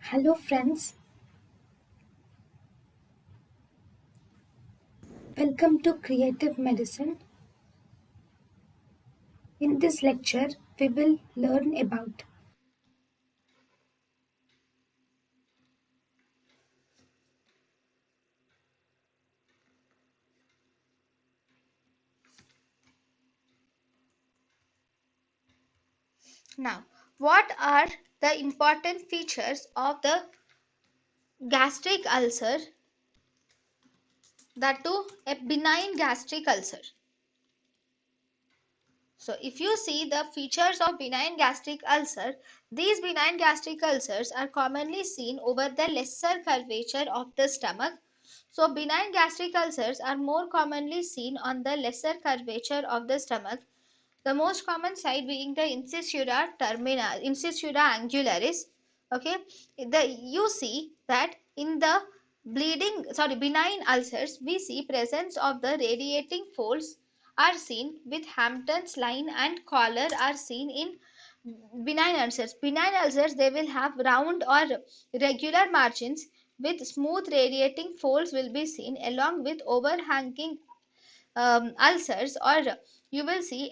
Hello friends, welcome to Creative Medicine. In this lecture, we will learn about Now, what are the important features of the gastric ulcer, that too a benign gastric ulcer? So, if you see the features of benign gastric ulcer, these benign gastric ulcers are commonly seen over the lesser curvature of the stomach. So, benign gastric ulcers are more commonly seen on the lesser curvature of the stomach. The most common site being the incisura angularis. Okay, you see that in the benign ulcers, we see presence of the radiating folds are seen with Hampton's line and collar are seen in benign ulcers. Benign ulcers, they will have round or regular margins with smooth radiating folds will be seen along with overhanging ulcers, or you will see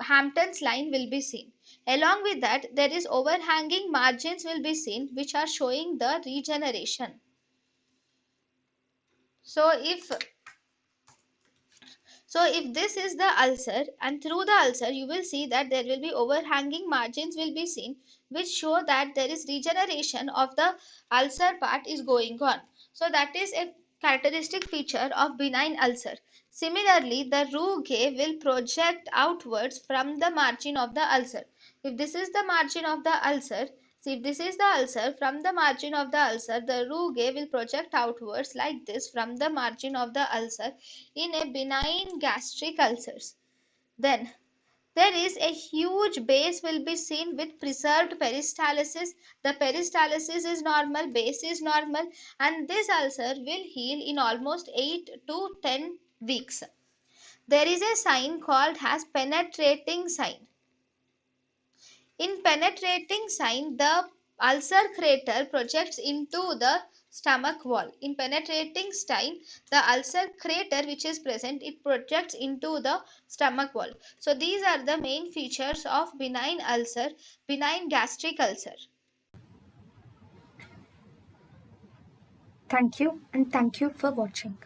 Hampton's line will be seen. Along with that, there is overhanging margins will be seen which are showing the regeneration. So if this is the ulcer, and through the ulcer you will see that there will be overhanging margins will be seen which show that there is regeneration of the ulcer part is going on. So that is a characteristic feature of benign ulcer. Similarly, the rugae will project outwards from the margin of the ulcer. If this is the margin of the ulcer, see, if this is the ulcer, from the margin of the ulcer, the rugae will project outwards like this from the margin of the ulcer in a benign gastric ulcers. Then there is a huge base will be seen with preserved peristalsis. The peristalsis is normal, base is normal, and this ulcer will heal in almost 8 to 10 weeks. There is a sign called as penetrating sign. In penetrating sign, the ulcer crater projects into the stomach wall. In penetrating sign, the ulcer crater which is present, it projects into the stomach wall. So these are the main features of benign ulcer, benign gastric ulcer. thank you and thank you for watching.